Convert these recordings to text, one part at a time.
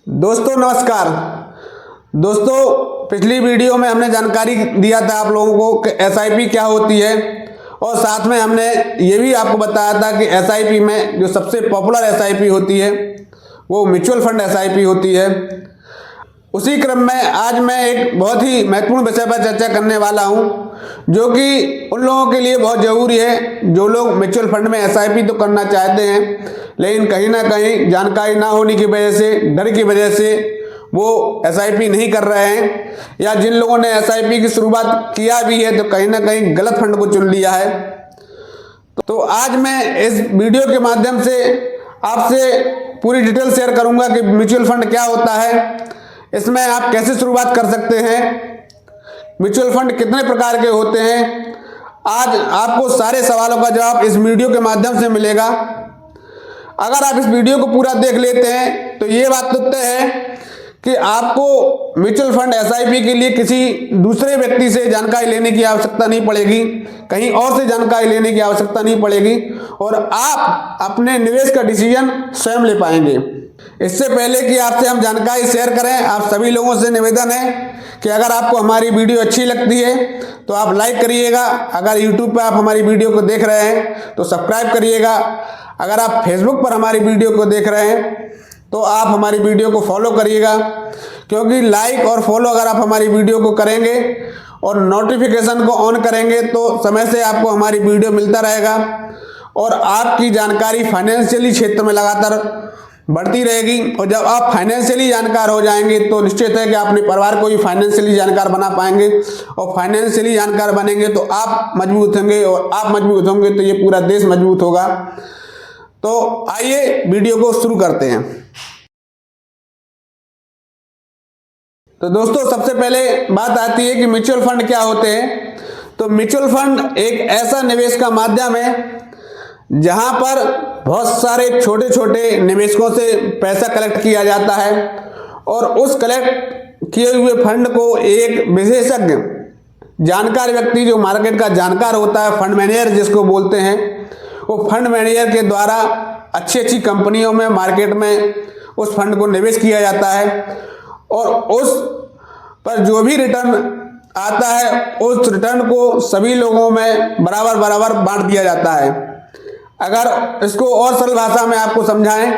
दोस्तों नमस्कार। दोस्तों पिछली वीडियो में हमने जानकारी दिया था आप लोगों को कि एसआईपी क्या होती है और साथ में हमने ये भी आपको बताया था कि एसआईपी में जो सबसे पॉपुलर एसआईपी होती है वो म्यूचुअल फंड एसआईपी होती है। उसी क्रम में आज मैं एक बहुत ही महत्वपूर्ण विषय पर चर्चा करने वाला हूं जो कि उन लोगों के लिए बहुत ज़रूरी है जो लोग म्यूचुअल फंड में एसआईपी तो करना चाहते हैं लेकिन कहीं ना कहीं जानकारी ना होने की वजह से, डर की वजह से वो एसआईपी नहीं कर रहे हैं, या जिन लोगों ने एसआईपी की शुरुआत किया भी है तो कहीं ना कहीं गलत फंड को चुन लिया है। तो आज मैं इस वीडियो के माध्यम से आपसे पूरी डिटेल शेयर करूंगा कि म्यूचुअल फंड क्या होता है, इसमें आप कैसे शुरुआत कर सकते हैं, म्यूचुअल फंड कितने प्रकार के होते हैं। आज आपको सारे सवालों का जवाब इस वीडियो के माध्यम से मिलेगा। अगर आप इस वीडियो को पूरा देख लेते हैं तो ये बात तो तय है कि आपको म्यूचुअल फंड एसआईपी के लिए किसी दूसरे व्यक्ति से जानकारी लेने की आवश्यकता नहीं पड़ेगी, कहीं और से जानकारी लेने की आवश्यकता नहीं पड़ेगी और आप अपने निवेश का डिसीजन स्वयं ले पाएंगे। इससे पहले कि आपसे हम जानकारी शेयर करें, आप सभी लोगों से निवेदन है कि अगर आपको हमारी वीडियो अच्छी लगती है तो आप लाइक करिएगा। अगर यूट्यूब पर आप हमारी वीडियो को देख रहे हैं तो सब्सक्राइब करिएगा। अगर आप फेसबुक पर हमारी वीडियो को देख रहे हैं तो आप हमारी वीडियो को फॉलो करिएगा, क्योंकि लाइक और फॉलो अगर आप हमारी वीडियो को करेंगे और नोटिफिकेशन को ऑन करेंगे तो समय से आपको हमारी वीडियो मिलता रहेगा और आपकी जानकारी फाइनेंशियली क्षेत्र में लगातार बढ़ती रहेगी। और जब आप फाइनेंशियली जानकार हो जाएंगे तो निश्चित है कि अपने परिवार को भी फाइनेंशियली जानकार बना पाएंगे और फाइनेंशियली जानकार बनेंगे तो आप मजबूत होंगे और आप मजबूत होंगे तो ये पूरा देश मजबूत होगा। तो आइए वीडियो को शुरू करते हैं। तो दोस्तों सबसे पहले बात आती है कि म्यूचुअल फंड क्या होते हैं। तो म्यूचुअल फंड एक ऐसा निवेश का माध्यम है जहां पर बहुत सारे छोटे छोटे निवेशकों से पैसा कलेक्ट किया जाता है और उस कलेक्ट किए हुए फंड को एक विशेषज्ञ जानकार व्यक्ति जो मार्केट का जानकार होता है, फंड मैनेजर जिसको बोलते हैं, वो फंड मैनेजर के द्वारा अच्छी कंपनियों में मार्केट में उस फंड को निवेश किया जाता है और उस पर जो भी रिटर्न आता है उस रिटर्न को सभी लोगों में बराबर बराबर बांट दिया जाता है। अगर इसको और सरल भाषा में आपको समझाएं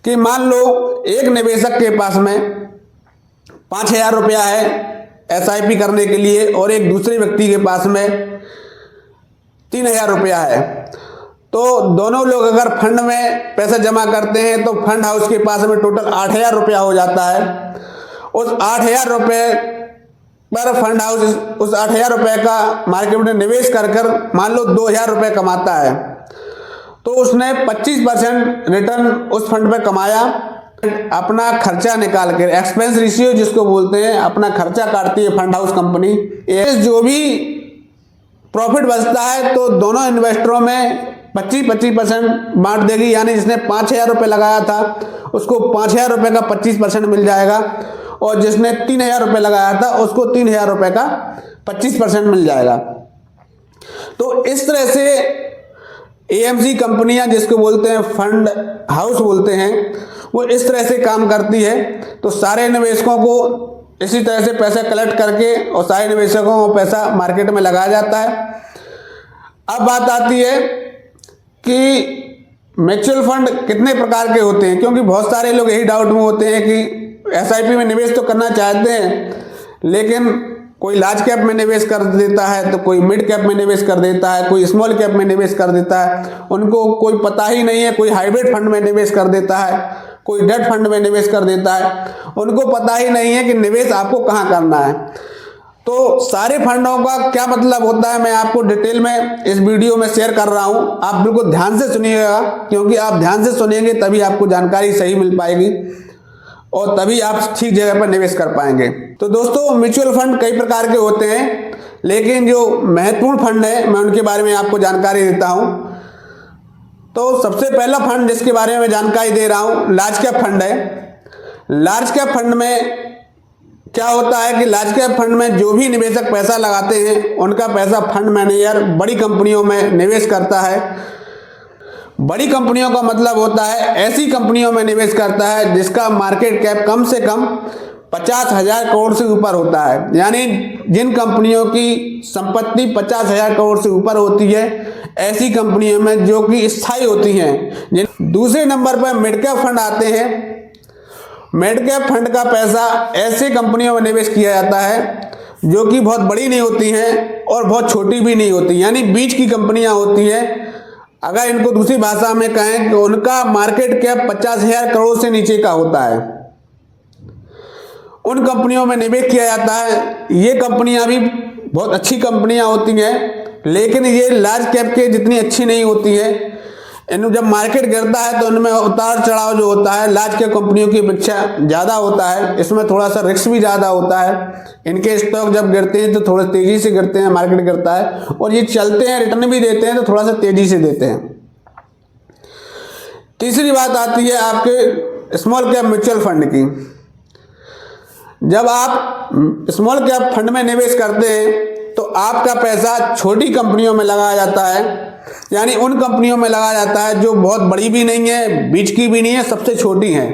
कि मान लो एक निवेशक के पास में 5,000 रुपया है एसआईपी करने के लिए और एक दूसरे व्यक्ति के पास में 3,000 रुपया है, तो दोनों लोग अगर फंड में पैसा जमा करते हैं तो फंड हाउस के पास में टोटल 8,000 रुपया हो जाता है। उस 8,000 रुपये पर फंड हाउस उस 8,000 रुपये का मार्केट में निवेश कर मान लो 2,000 रुपये कमाता है, तो उसने 25% रिटर्न उस फंड पे कमाया। अपना खर्चा निकाल कर, एक्सपेंस रेशियो जिसको बोलते हैं, अपना खर्चा काटती है फंड हाउस कंपनी। जो भी प्रॉफिट बचता है तो दोनों इन्वेस्टरों में 25% बांट देगी, यानी जिसने 5,000 रुपये लगाया था उसको 5,000 रुपये का 25% मिल जाएगा और जिसने 3,000 रुपये लगाया था उसको 3,000 रुपये का 25% मिल जाएगा। तो इस तरह से एएमसी कंपनियां जिसको बोलते हैं फंड हाउस बोलते हैं, वो इस तरह से काम करती है। तो सारे निवेशकों को इसी तरह से पैसा कलेक्ट करके और सारे निवेशकों को पैसा मार्केट में लगाया जाता है। अब बात आती है कि म्यूचुअल फंड कितने प्रकार के होते हैं, क्योंकि बहुत सारे लोग यही डाउट में होते हैं कि एसआईपी में निवेश तो करना चाहते हैं लेकिन कोई लार्ज कैप में निवेश कर देता है तो कोई मिड कैप में निवेश कर देता है, कोई स्मॉल कैप में निवेश कर देता है, उनको कोई पता ही नहीं है, कोई हाइब्रिड फंड में निवेश कर देता है, कोई डेट फंड में निवेश कर देता है, उनको पता ही नहीं है कि निवेश आपको कहाँ करना है। तो सारे फंडों का क्या मतलब होता है मैं आपको डिटेल में इस वीडियो में शेयर कर रहा हूँ। आप बिल्कुल ध्यान से सुनिएगा, क्योंकि आप ध्यान से सुनेंगे तभी आपको जानकारी सही मिल पाएगी और तभी आप ठीक जगह पर निवेश कर पाएंगे। तो दोस्तों म्यूचुअल फंड कई प्रकार के होते हैं, लेकिन जो महत्वपूर्ण फंड है मैं उनके बारे में आपको जानकारी देता हूँ। तो सबसे पहला फंड जिसके बारे में जानकारी दे रहा हूँ लार्ज कैप फंड है। लार्ज कैप फंड में क्या होता है कि लार्ज कैप फंड में जो भी निवेशक पैसा लगाते हैं उनका पैसा फंड मैनेजर बड़ी कंपनियों में निवेश करता है बड़ी कंपनियों का मतलब होता है ऐसी कंपनियों में निवेश करता है जिसका मार्केट कैप कम से कम 50,000 करोड़ से ऊपर होता है। यानी जिन कंपनियों की संपत्ति 50,000 करोड़ से ऊपर होती है, ऐसी कंपनियों में जो कि स्थायी होती हैं। दूसरे नंबर पर मिड कैप फंड आते हैं। मिड कैप फंड का पैसा ऐसे कंपनियों में निवेश किया जाता है जो कि बहुत बड़ी नहीं होती हैं और बहुत छोटी भी नहीं होती, यानी बीच की कंपनियां होती हैं। अगर इनको दूसरी भाषा में कहें तो उनका मार्केट कैप 50,000 करोड़ से नीचे का होता है, उन कंपनियों में निवेश किया जाता है। ये कंपनियां भी बहुत अच्छी कंपनियां होती हैं, लेकिन ये लार्ज कैप के जितनी अच्छी नहीं होती है। इनमें जब मार्केट गिरता है तो उनमें उतार चढ़ाव जो होता है लार्ज कैप कंपनियों की अपेक्षा ज़्यादा होता है। इसमें थोड़ा सा रिस्क भी ज़्यादा होता है। इनके स्टॉक जब गिरते हैं तो थोड़ा तेज़ी से गिरते हैं, मार्केट गिरता है, और ये चलते हैं, रिटर्न भी देते हैं तो थोड़ा सा तेज़ी से देते हैं। तीसरी बात आती है आपके स्मॉल कैप म्यूचुअल फंड की। जब आप स्मॉल कैप फंड में निवेश करते हैं तो आपका पैसा छोटी कंपनियों में लगाया जाता है, यानी उन कंपनियों में लगाया जाता है जो बहुत बड़ी भी नहीं है, बीच की भी नहीं है, सबसे छोटी हैं।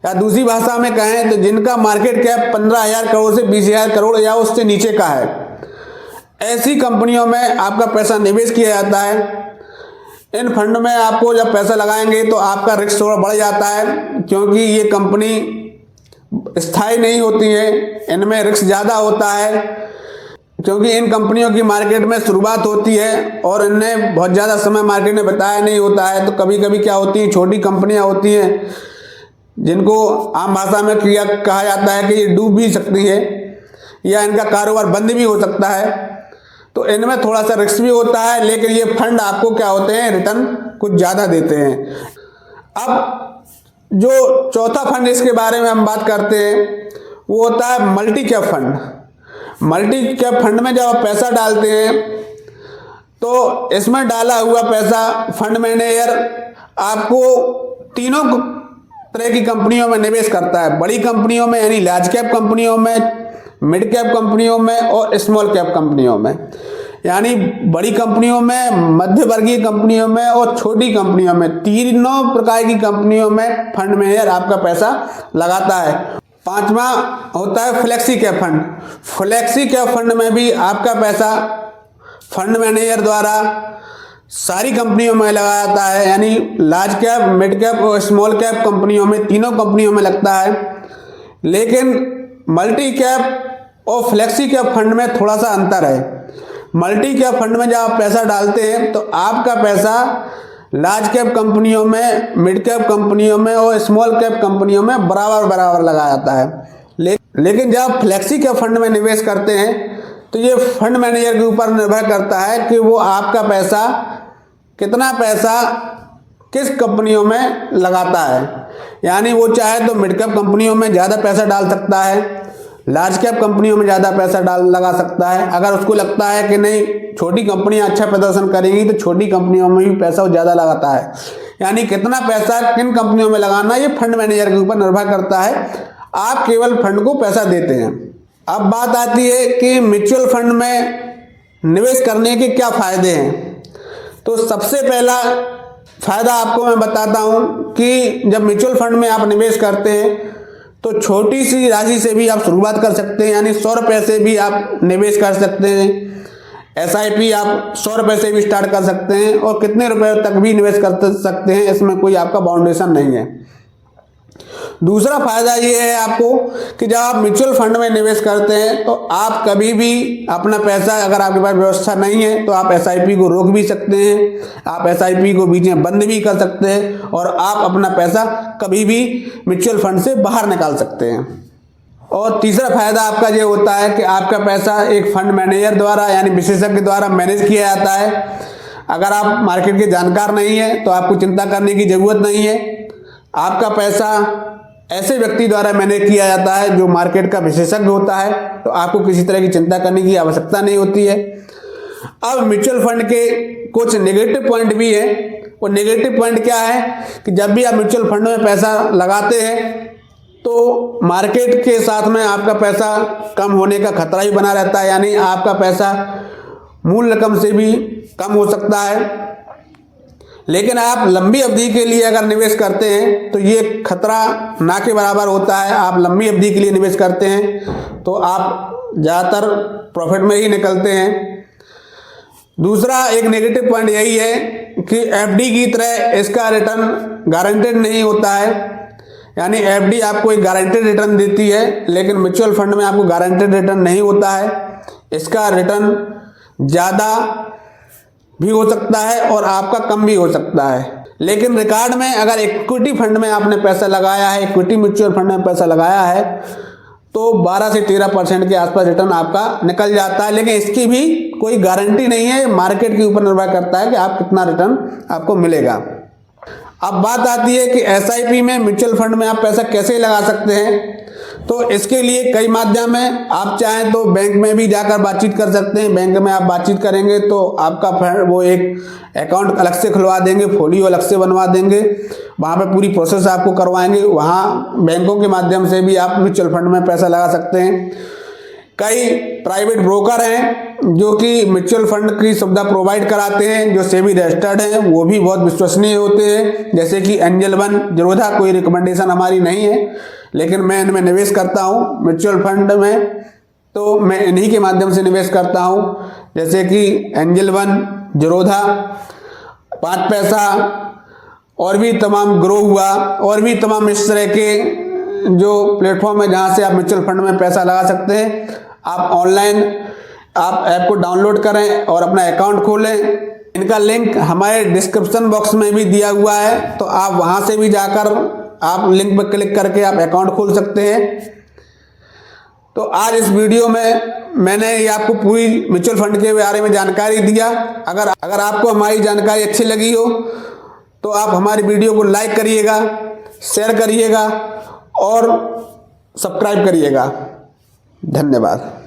या दूसरी भाषा में कहें तो जिनका मार्केट कैप 15,000 करोड़ से 20,000 करोड़ या उससे नीचे का है, ऐसी कंपनियों में आपका पैसा निवेश किया जाता है। इन फंड में आपको जब पैसा लगाएंगे तो आपका रिस्क थोड़ा बढ़ जाता है, क्योंकि ये कंपनी स्थायी नहीं होती है, इनमें रिस्क ज़्यादा होता है, क्योंकि इन कंपनियों की मार्केट में शुरुआत होती है और इन्हें बहुत ज़्यादा समय मार्केट में बताया नहीं होता है। तो कभी कभी क्या होती हैं, छोटी कंपनियां होती हैं जिनको आम भाषा में कहा जाता है कि ये डूब भी सकती है या इनका कारोबार बंद भी हो सकता है। तो इनमें थोड़ा सा रिस्क भी होता है, लेकिन ये फंड आपको क्या होते हैं, रिटर्न कुछ ज़्यादा देते हैं। अब जो चौथा फंड इसके बारे में हम बात करते हैं वो होता है multi cap fund. Multi cap fund में जब आप पैसा डालते हैं तो इसमें डाला हुआ पैसा फंड मैनेजर आपको तीनों तरह की कंपनियों में निवेश करता है। बड़ी कंपनियों में यानी लार्ज कैप कंपनियों में, मिड कैप कंपनियों में और स्मॉल कैप कंपनियों में। यानी बड़ी कंपनियों में, मध्य वर्गीय कंपनियों में और छोटी कंपनियों में, तीनों प्रकार की कंपनियों में फंड मैनेजर आपका पैसा लगाता है। पांचवा होता है flexi cap fund. Flexi cap fund में भी आपका पैसा फंड मैनेजर द्वारा सारी कंपनियों में लगाया जाता है, यानी लार्ज कैप, मिड कैप और स्मॉल कैप कंपनियों में, तीनों कंपनियों में लगता है। लेकिन मल्टी कैप और फ्लेक्सी कैप फंड में थोड़ा सा अंतर है। मल्टी कैप फंड में जब आप पैसा डालते हैं तो आपका पैसा लार्ज कैप कंपनियों में, मिड कैप कंपनियों में और स्मॉल कैप कंपनियों में बराबर बराबर लगाया जाता है। लेकिन जब आप फ्लेक्सी कैप फंड में निवेश करते हैं तो ये फंड मैनेजर के ऊपर निर्भर करता है कि वो आपका पैसा, कितना पैसा किस कंपनियों में लगाता है। यानी वो चाहे तो मिड कैप कंपनियों में ज़्यादा पैसा डाल सकता है, लार्ज कैप कंपनियों में ज़्यादा पैसा लगा सकता है। अगर उसको लगता है कि नहीं छोटी कंपनियां अच्छा प्रदर्शन करेंगी तो छोटी कंपनियों में भी पैसा वो ज़्यादा लगाता है। यानी कितना पैसा किन कंपनियों में लगाना ये फंड मैनेजर के ऊपर निर्भर करता है। आप केवल फंड को पैसा देते हैं। अब बात आती है कि म्यूचुअल फंड में निवेश करने के क्या फ़ायदे हैं। तो सबसे पहला फ़ायदा आपको मैं बताता हूँ कि जब म्यूचुअल फंड में आप निवेश करते हैं तो छोटी सी राशि से भी आप शुरुआत कर सकते हैं, यानी 100 रुपये से भी आप निवेश कर सकते हैं। SIP आप 100 रुपये से भी स्टार्ट कर सकते हैं और कितने रुपए तक भी निवेश कर सकते हैं, इसमें कोई आपका बाउंडेशन नहीं है। दूसरा फायदा ये है आपको कि जब आप म्यूचुअल फंड में निवेश करते हैं तो आप कभी भी अपना पैसा, अगर आपके पास व्यवस्था नहीं है तो आप SIP को रोक भी सकते हैं, आप SIP को बीच में बंद भी कर सकते हैं और आप अपना पैसा कभी भी म्यूचुअल फंड से बाहर निकाल सकते हैं। और तीसरा फायदा आपका ये होता है कि आपका पैसा एक फंड मैनेजर द्वारा यानी विशेषज्ञ द्वारा मैनेज किया जाता है। अगर आप मार्केट के जानकार नहीं है तो आपको चिंता करने की जरूरत नहीं है। आपका पैसा ऐसे व्यक्ति द्वारा मैनेज किया जाता है जो मार्केट का विशेषज्ञ होता है, तो आपको किसी तरह की चिंता करने की आवश्यकता नहीं होती है। अब म्यूचुअल फंड के कुछ नेगेटिव पॉइंट भी हैं। वो नेगेटिव पॉइंट क्या है कि जब भी आप म्यूचुअल फंड में पैसा लगाते हैं तो मार्केट के साथ में आपका पैसा कम होने का खतरा ही बना रहता है, यानी आपका पैसा मूल रकम से भी कम हो सकता है। लेकिन आप लंबी अवधि के लिए अगर निवेश करते हैं तो ये खतरा ना के बराबर होता है। आप लंबी अवधि के लिए निवेश करते हैं तो आप ज़्यादातर प्रॉफिट में ही निकलते हैं। दूसरा एक नेगेटिव पॉइंट यही है कि एफडी की तरह इसका रिटर्न गारंटेड नहीं होता है। यानी एफडी आपको एक गारंटेड रिटर्न देती है, लेकिन म्यूचुअल फंड में आपको गारंटेड रिटर्न नहीं होता है। इसका रिटर्न ज़्यादा भी हो सकता है और आपका कम भी हो सकता है। लेकिन रिकॉर्ड में अगर इक्विटी फंड में आपने पैसा लगाया है, इक्विटी म्यूचुअल फंड में पैसा लगाया है, तो 12 से 13% के आसपास रिटर्न आपका निकल जाता है। लेकिन इसकी भी कोई गारंटी नहीं है, मार्केट के ऊपर निर्भर करता है कि आप कितना रिटर्न आपको मिलेगा। अब बात आती है कि एसआईपी में, म्यूचुअल फंड में आप पैसा कैसे लगा सकते हैं। तो इसके लिए कई माध्यम हैं। आप चाहें तो बैंक में भी जाकर बातचीत कर सकते हैं। बैंक में आप बातचीत करेंगे तो आपका वो एक अकाउंट अलग से खुलवा देंगे, फोलियो अलग से बनवा देंगे, वहाँ पे पूरी प्रोसेस आपको करवाएंगे। वहाँ बैंकों के माध्यम से भी आप म्यूचुअल फंड में पैसा लगा सकते हैं। कई प्राइवेट ब्रोकर हैं जो कि म्यूचुअल फंड की सुविधा प्रोवाइड कराते हैं, जो सेबी रजिस्टर्ड हैं, वो भी बहुत विश्वसनीय होते हैं। जैसे कि एंजल वन, जीरोधा, कोई रिकमेंडेशन हमारी नहीं है, लेकिन मैं इनमें निवेश करता हूँ म्यूचुअल फंड में, तो मैं इन्हीं के माध्यम से निवेश करता हूँ। जैसे कि एंजल वन, जीरोधा, 5 पैसा और भी तमाम, ग्रो हुआ, और भी तमाम इस तरह के जो प्लेटफॉर्म है जहाँ से आप म्यूचुअल फंड में पैसा लगा सकते हैं। आप ऑनलाइन आप ऐप को डाउनलोड करें और अपना अकाउंट खोलें। इनका लिंक हमारे डिस्क्रिप्शन बॉक्स में भी दिया हुआ है, तो आप वहाँ से भी जाकर आप लिंक पर क्लिक करके आप अकाउंट खोल सकते हैं। तो आज इस वीडियो में मैंने ये आपको पूरी म्यूचुअल फंड के बारे में जानकारी दिया। अगर आपको हमारी जानकारी अच्छी लगी हो तो आप हमारी वीडियो को लाइक करिएगा, शेयर करिएगा और सब्सक्राइब करिएगा। धन्यवाद।